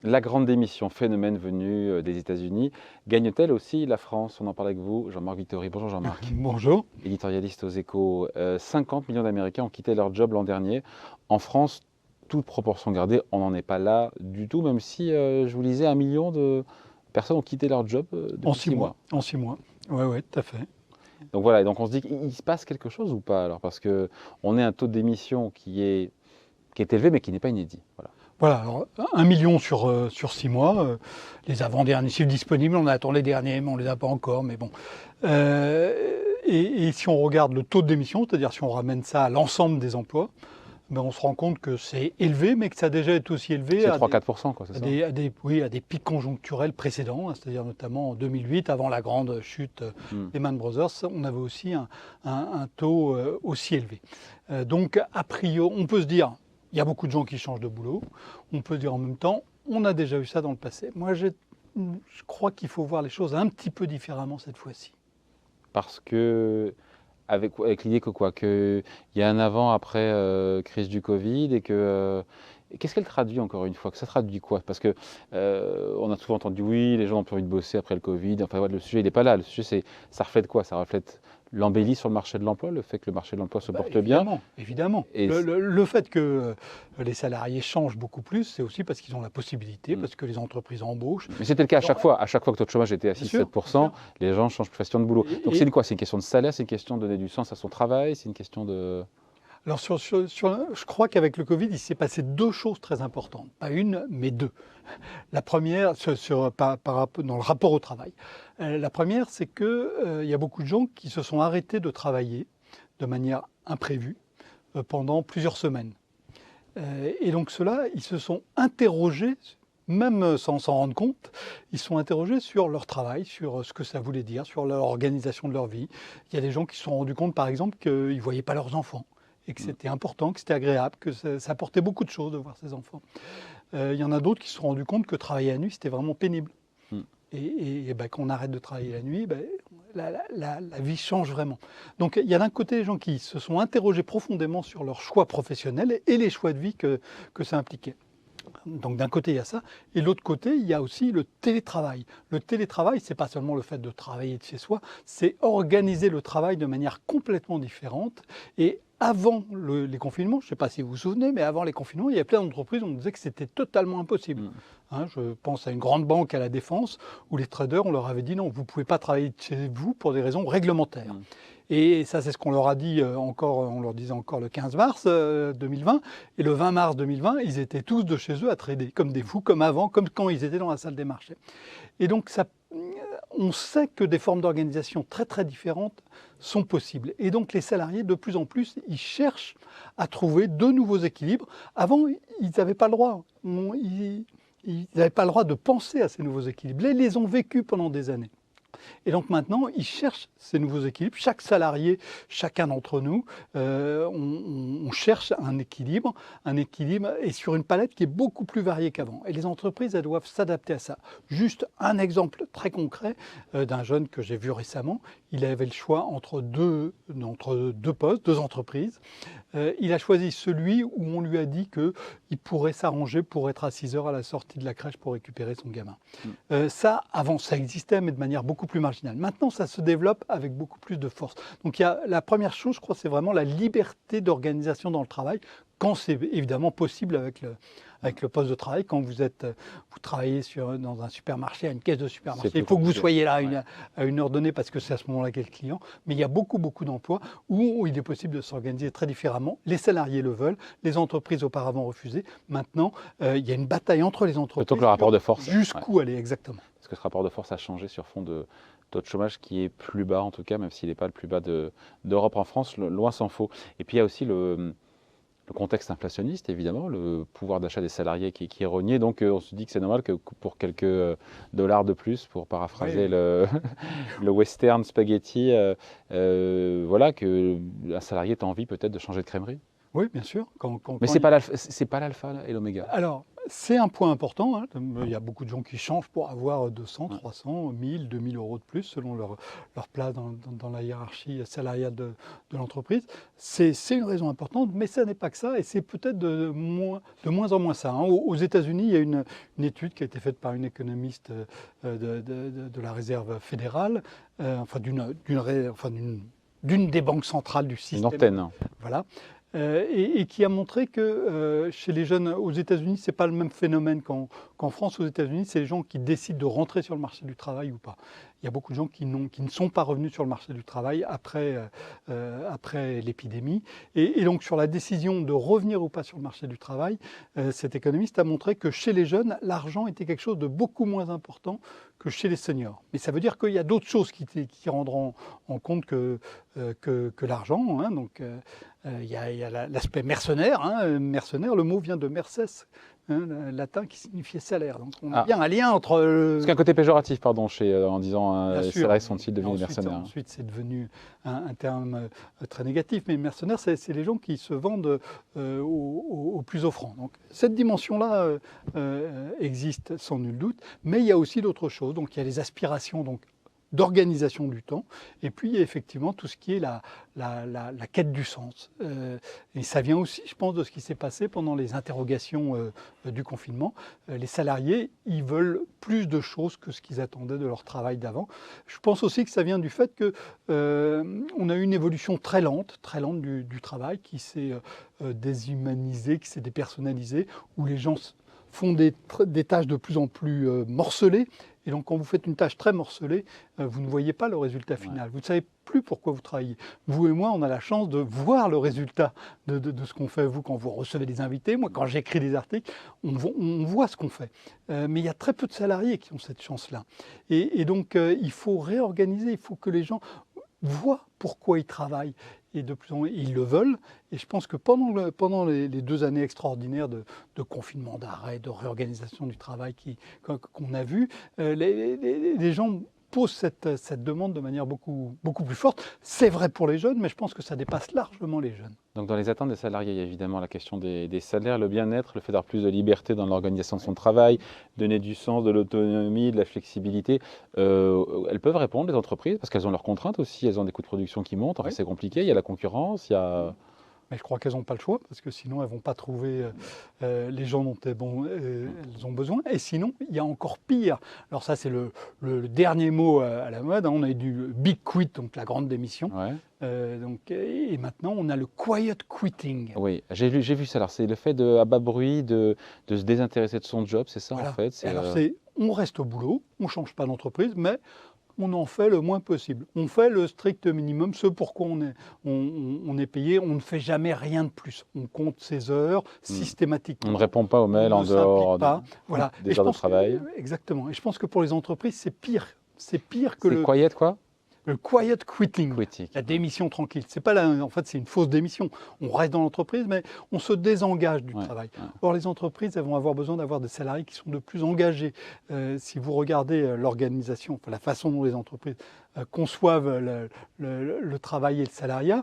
La grande démission, phénomène venu des États-Unis, gagne-t-elle aussi la France? On en parle avec vous, Jean-Marc Vittori. Bonjour Jean-Marc. Bonjour. Éditorialiste aux Échos. 50 millions d'Américains ont quitté leur job l'an dernier. En France, toute proportion gardée, on n'en est pas là du tout, même si je vous lisais 1 million de personnes ont quitté leur job En depuis 6 6 mois. mois. En 6 mois. Oui, tout à fait. Donc voilà, et donc on se dit qu'il se passe quelque chose ou pas alors? Parce qu'on est un taux d'émission qui est élevé mais qui n'est pas inédit. Voilà. Voilà, alors 1 million sur 6 mois. Les avant-derniers chiffres disponibles, on attend les derniers, mais on ne les a pas encore. Mais bon. Et si on regarde le taux de démission, c'est-à-dire si on ramène ça à l'ensemble des emplois, ben on se rend compte que c'est élevé, mais que ça a déjà été aussi élevé C'est 3-4%, quoi, c'est ça? à des pics conjoncturels précédents, hein, c'est-à-dire notamment en 2008, avant la grande chute Lehman Brothers, on avait aussi un taux aussi élevé. Donc, a priori, on peut se dire, il y a beaucoup de gens qui changent de boulot. On peut dire en même temps, on a déjà eu ça dans le passé. Moi, je crois qu'il faut voir les choses un petit peu différemment cette fois-ci. Parce que, avec l'idée que quoi? Qu'il y a un avant-après crise du Covid et que. Qu'est-ce qu'elle traduit encore une fois? Que ça traduit quoi? Parce que on a souvent entendu oui, les gens n'ont plus envie de bosser après le Covid. Enfin, ouais, le sujet il n'est pas là. Le sujet c'est ça reflète quoi? Ça reflète l'embellie sur le marché de l'emploi, le fait que le marché de l'emploi se porte bien. Évidemment, évidemment. Et Le fait que les salariés changent beaucoup plus, c'est aussi parce qu'ils ont la possibilité, Mm. parce que les entreprises embauchent. Mais c'était le cas à chaque fois. À chaque fois que le taux de chômage était à Bien sûr, 6-7%, bien sûr. les gens changent plus facilement de boulot. Donc Et, c'est quoi? C'est une question de salaire, c'est une question de donner du sens à son travail, c'est une question de. Alors, je crois qu'avec le Covid, il s'est passé deux choses très importantes. Pas une, mais deux. La première, dans le rapport au travail. La première, c'est qu'il y a beaucoup de gens qui se sont arrêtés de travailler de manière imprévue pendant plusieurs semaines. Et donc, ceux-là, ils se sont interrogés, même sans s'en rendre compte, ils se sont interrogés sur leur travail, sur ce que ça voulait dire, sur l'organisation de leur vie. Il y a des gens qui se sont rendus compte, par exemple, qu'ils ne voyaient pas leurs enfants et que c'était important, que c'était agréable, que ça apportait beaucoup de choses de voir ses enfants. Il y en a d'autres qui se sont rendus compte que travailler la nuit, c'était vraiment pénible. Mm. Et ben, quand on arrête de travailler la nuit, ben, la vie change vraiment. Donc il y a d'un côté des gens qui se sont interrogés profondément sur leurs choix professionnels et les choix de vie que ça impliquait. Donc d'un côté, il y a ça. Et de l'autre côté, il y a aussi le télétravail. Le télétravail, ce n'est pas seulement le fait de travailler de chez soi, c'est organiser le travail de manière complètement différente. Et avant les confinements, je ne sais pas si vous vous souvenez, mais avant les confinements, il y a plein d'entreprises où on disait que c'était totalement impossible. Mm. Hein, je pense à une grande banque à la Défense où les traders, on leur avait dit non, vous ne pouvez pas travailler de chez vous pour des raisons réglementaires. Mm. Et ça, c'est ce qu'on leur a dit encore, on leur disait encore le 15 mars 2020. Et le 20 mars 2020, ils étaient tous de chez eux à trader, comme des fous, comme avant, comme quand ils étaient dans la salle des marchés. Et donc, on sait que des formes d'organisation très, très différentes sont possibles. Et donc, les salariés, de plus en plus, ils cherchent à trouver de nouveaux équilibres. Avant, ils n'avaient pas le droit. Ils n'avaient pas le droit de penser à ces nouveaux équilibres. Ils les ont vécus pendant des années. Et donc maintenant, ils cherchent ces nouveaux équilibres. Chaque salarié, chacun d'entre nous, on cherche un équilibre et sur une palette qui est beaucoup plus variée qu'avant. Et les entreprises, elles doivent s'adapter à ça. Juste un exemple très concret d'un jeune que j'ai vu récemment. Il avait le choix entre deux postes, deux entreprises. Il a choisi celui où on lui a dit qu'il pourrait s'arranger pour être à 6 heures à la sortie de la crèche pour récupérer son gamin. Ça, avant, ça existait, mais de manière beaucoup plus marginale. Maintenant, ça se développe avec beaucoup plus de force. Donc, la première chose, je crois, c'est vraiment la liberté d'organisation dans le travail, quand c'est évidemment possible avec le poste de travail. Quand vous travaillez dans un supermarché, à une caisse de supermarché, il faut que vous soyez là à une heure donnée parce que c'est à ce moment-là qu'est le client. Mais il y a beaucoup, beaucoup d'emplois où il est possible de s'organiser très différemment. Les salariés le veulent, les entreprises auparavant refusaient. Maintenant, il y a une bataille entre les entreprises. Plutôt que le rapport de force. Jusqu'où aller exactement. Parce que ce rapport de force a changé sur fond de taux de chômage qui est plus bas, en tout cas, même s'il n'est pas le plus bas d'Europe en France, loin s'en faut. Et puis il y a aussi le contexte inflationniste, évidemment, le pouvoir d'achat des salariés qui est rogné. Donc on se dit que c'est normal que pour quelques dollars de plus, pour paraphraser le western spaghetti, voilà, qu'un salarié ait envie peut-être de changer de crèmerie. Oui, bien sûr. Mais ce n'est pas l'alpha et l'oméga. Alors, C'est un point important, hein. Il y a beaucoup de gens qui changent pour avoir 200, 300, 1000, 2000 euros de plus selon leur place dans la hiérarchie salariale de l'entreprise. C'est une raison importante, mais ça n'est pas que ça, et c'est peut-être de moins en moins ça, hein. Aux États-Unis, il y a une étude qui a été faite par une économiste de la Réserve fédérale, enfin d'une des banques centrales du système. Une antenne. Voilà. Et qui a montré que chez les jeunes aux États-Unis, ce n'est pas le même phénomène qu'en France. Aux États-Unis, c'est les gens qui décident de rentrer sur le marché du travail ou pas. Il y a beaucoup de gens qui ne sont pas revenus sur le marché du travail après l'épidémie. Et donc sur la décision de revenir ou pas sur le marché du travail, cet économiste a montré que chez les jeunes, l'argent était quelque chose de beaucoup moins important que chez les seniors. Mais ça veut dire qu'il y a d'autres choses qui rendront en compte que l'argent, hein. Donc il y a l'aspect mercenaire, hein. Mercenaire, le mot vient de merces, hein, latin, qui signifiait salaire. Donc on a bien un lien entre... Parce qu'un côté péjoratif, pardon, en disant Bien les sûr. salariés sont-ils devenus mercenaires? Ensuite, c'est devenu un terme très négatif, mais mercenaires, c'est les gens qui se vendent au plus offrant. Donc cette dimension-là existe sans nul doute, mais il y a aussi d'autres choses. Donc il y a les aspirations d'organisation du temps, et puis il y a effectivement tout ce qui est la quête du sens. Et ça vient aussi, je pense, de ce qui s'est passé pendant les interrogations du confinement. Les salariés, ils veulent plus de choses que ce qu'ils attendaient de leur travail d'avant. Je pense aussi que ça vient du fait que on a eu une évolution très lente du travail, qui s'est déshumanisé, qui s'est dépersonnalisé, où les gens font des tâches de plus en plus morcelées. Et donc, quand vous faites une tâche très morcelée, vous ne voyez pas le résultat final. Vous ne savez plus pourquoi vous travaillez. Vous et moi, on a la chance de voir le résultat de ce qu'on fait. Vous, quand vous recevez des invités, moi, quand j'écris des articles, on voit ce qu'on fait. Mais il y a très peu de salariés qui ont cette chance-là. Et donc, il faut réorganiser. Il faut que les gens voient pourquoi ils travaillent. Et de plus en plus, ils le veulent. Et je pense que pendant les 2 années extraordinaires de confinement, d'arrêt, de réorganisation du travail qu'on a vu, les gens posent cette demande de manière beaucoup plus forte. C'est vrai pour les jeunes, mais je pense que ça dépasse largement les jeunes. Donc dans les attentes des salariés, il y a évidemment la question des salaires, le bien-être, le fait d'avoir plus de liberté dans l'organisation de son travail, donner du sens, de l'autonomie, de la flexibilité. Elles peuvent répondre, les entreprises, parce qu'elles ont leurs contraintes aussi, elles ont des coûts de production qui montent, enfin, c'est compliqué, il y a la concurrence, il y a... Mais je crois qu'elles n'ont pas le choix, parce que sinon elles ne vont pas trouver les gens dont elles ont besoin. Et sinon, il y a encore pire. Alors ça, c'est le dernier mot à la mode, hein. On a eu du big quit, donc la grande démission. Ouais. Et maintenant, on a le quiet quitting. Oui, j'ai vu ça. Alors c'est le fait à bas bruit de se désintéresser de son job, c'est ça, Voilà. en fait. Alors on reste au boulot, on ne change pas d'entreprise, mais on en fait le moins possible. On fait le strict minimum, ce pour quoi on est payé. On ne fait jamais rien de plus. On compte ses heures systématiquement. On ne répond pas aux mails en dehors des heures de travail. Exactement. Et je pense que pour les entreprises, c'est pire. C'est pire que le quiet, quoi. Le quiet quitting, la démission tranquille. C'est pas en fait, c'est une fausse démission. On reste dans l'entreprise, mais on se désengage du travail. Or, les entreprises, elles vont avoir besoin d'avoir des salariés qui sont de plus engagés. Si vous regardez l'organisation, la façon dont les entreprises conçoivent le travail et le salariat,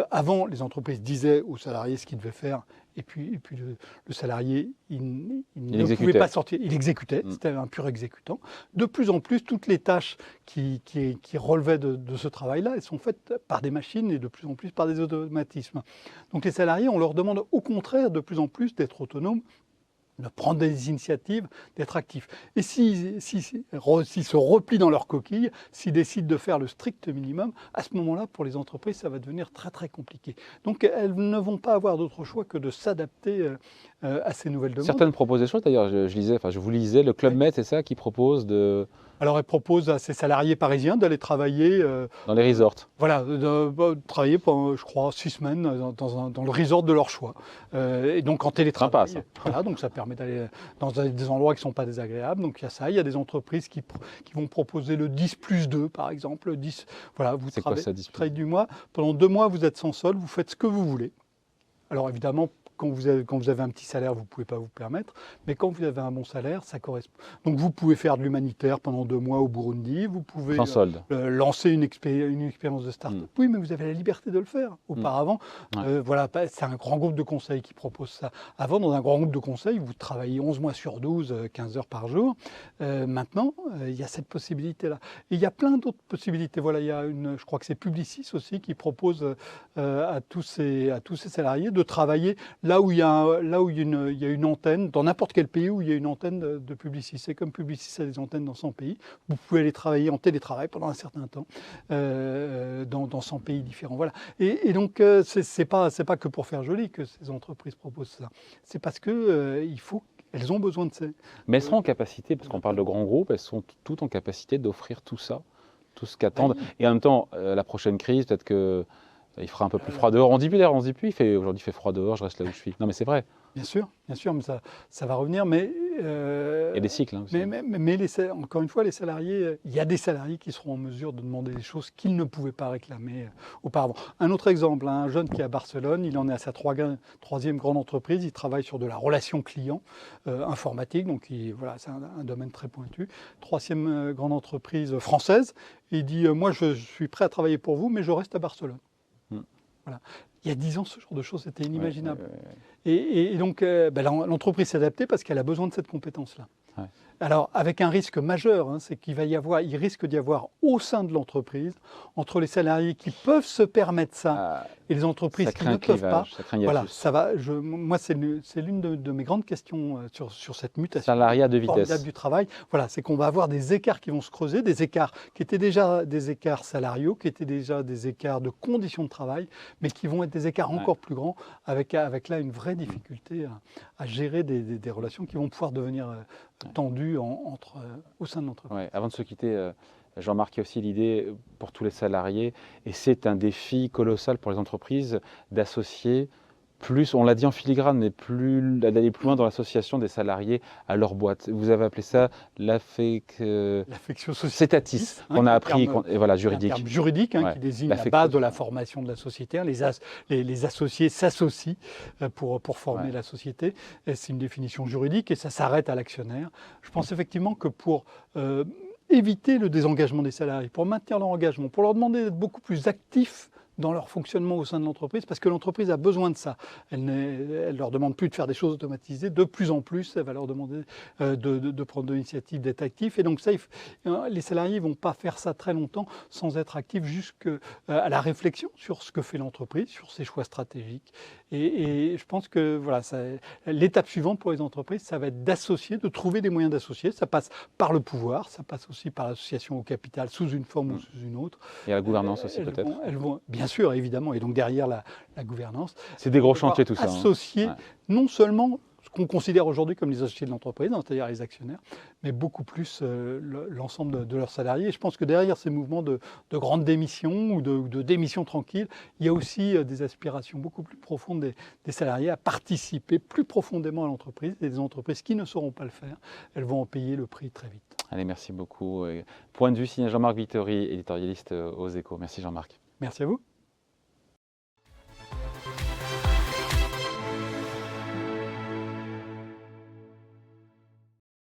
avant, les entreprises disaient aux salariés ce qu'ils devaient faire. Et puis le salarié, il ne pouvait pas sortir. Il exécutait, c'était un pur exécutant. De plus en plus, toutes les tâches qui relevaient de ce travail-là, elles sont faites par des machines et de plus en plus par des automatismes. Donc les salariés, on leur demande au contraire de plus en plus d'être autonomes, de prendre des initiatives, d'être actifs. Et s'ils se replient dans leur coquille, s'ils décident de faire le strict minimum, à ce moment-là, pour les entreprises, ça va devenir très très compliqué. Donc elles ne vont pas avoir d'autre choix que de s'adapter à ces nouvelles demandes. Certaines proposent des choses, d'ailleurs, je vous lisais, le Club Med, c'est ça, qui propose de... Alors, elle propose à ses salariés parisiens d'aller travailler... dans les resorts. Voilà, de travailler pendant, je crois, 6 semaines dans le resort de leur choix. Et donc en télétravail. Sympa, ça. Voilà, donc ça permet d'aller dans des endroits qui ne sont pas désagréables. Donc il y a ça. Il y a des entreprises qui vont proposer le 10+2, par exemple. Le 10, voilà, vous travaillez du mois. Pendant 2 mois, vous êtes sans solde, vous faites ce que vous voulez. Alors évidemment, quand vous avez un petit salaire, vous ne pouvez pas vous permettre, mais quand vous avez un bon salaire, ça correspond. Donc vous pouvez faire de l'humanitaire pendant 2 mois au Burundi, vous pouvez Sans solde. lancer une expérience de start-up. Oui, mais vous avez la liberté de le faire. Auparavant, voilà, c'est un grand groupe de conseil qui propose ça. Avant, dans un grand groupe de conseil, vous travaillez 11 mois sur 12, 15 heures par jour. Maintenant, il y a cette possibilité-là. Et il y a plein d'autres possibilités. Voilà, il y a je crois que c'est Publicis aussi qui propose à tous ces salariés de travailler là où il y a une antenne, dans n'importe quel pays où il y a une antenne de Publicis. C'est comme Publicis a des antennes dans 100 pays. Vous pouvez aller travailler en télétravail pendant un certain temps dans 100 pays différents. Voilà. Et donc, c'est pas que pour faire joli que ces entreprises proposent ça. C'est parce que elles ont besoin de ça. Mais elles seront en capacité, parce qu'on parle de grands groupes, elles sont toutes en capacité d'offrir tout ça, tout ce qu'attendent. Et en même temps, la prochaine crise, peut-être qu'il fera un peu plus froid dehors. On dit plus d'ailleurs, aujourd'hui il fait froid dehors, je reste là où je suis. Non mais c'est vrai. Bien sûr, mais ça va revenir. Mais il y a des cycles. Aussi. Mais encore une fois, les salariés, il y a des salariés qui seront en mesure de demander des choses qu'ils ne pouvaient pas réclamer auparavant. Un autre exemple, un jeune qui est à Barcelone, il en est à sa troisième grande entreprise, il travaille sur de la relation client informatique, donc voilà, c'est un domaine très pointu. Troisième grande entreprise française, il dit moi je suis prêt à travailler pour vous, mais je reste à Barcelone. Voilà. Il y a 10 ans, ce genre de choses, c'était inimaginable. Et donc, l'entreprise s'est adaptée parce qu'elle a besoin de cette compétence-là. Ouais. Alors, avec un risque majeur, c'est qu'il risque d'y avoir au sein de l'entreprise, entre les salariés qui peuvent se permettre ça et les entreprises qui ne peuvent pas. Voilà, ça va. Moi, c'est l'une de mes grandes questions sur cette mutation. Salariat de vitesse du travail. Voilà, c'est qu'on va avoir des écarts qui vont se creuser, des écarts qui étaient déjà des écarts salariaux, qui étaient déjà des écarts de conditions de travail, mais qui vont être des écarts encore plus grands, avec là une vraie difficulté à gérer des relations qui vont pouvoir devenir tendues au sein de l'entreprise. Ouais. Avant de se quitter, Jean-Marc, il y a aussi l'idée pour tous les salariés, et c'est un défi colossal pour les entreprises d'associer plus, on l'a dit en filigrane, mais d'aller plus loin dans l'association des salariés à leur boîte. Vous avez appelé ça l'affection sociétatis, qu'on a appris, juridique. Un terme juridique qui désigne la base de la formation de la société. Les associés s'associent pour former la société. C'est une définition juridique et ça s'arrête à l'actionnaire. Je pense effectivement que pour éviter le désengagement des salariés, pour maintenir leur engagement, pour leur demander d'être beaucoup plus actifs dans leur fonctionnement au sein de l'entreprise, parce que l'entreprise a besoin de ça. Elle ne leur demande plus de faire des choses automatisées, de plus en plus, elle va leur demander de prendre de l'initiative, d'être actifs. Et donc ça, les salariés ne vont pas faire ça très longtemps sans être actifs jusqu'à la réflexion sur ce que fait l'entreprise, sur ses choix stratégiques. Et je pense que voilà, l'étape suivante pour les entreprises, ça va être d'associer, de trouver des moyens d'associer. Ça passe par le pouvoir, ça passe aussi par l'association au capital, sous une forme ou sous une autre. Et à la gouvernance aussi peut-être. Bien sûr, évidemment, et donc derrière la gouvernance. C'est des gros chantiers tout ça. Associer non seulement ce qu'on considère aujourd'hui comme les associés de l'entreprise, c'est-à-dire les actionnaires, mais beaucoup plus l'ensemble de leurs salariés. Et je pense que derrière ces mouvements de grandes démissions ou de démissions tranquilles, il y a aussi des aspirations beaucoup plus profondes des salariés à participer plus profondément à l'entreprise. Et des entreprises qui ne sauront pas le faire, elles vont en payer le prix très vite. Allez, merci beaucoup. Point de vue signé Jean-Marc Vittori, éditorialiste aux Échos. Merci Jean-Marc. Merci à vous.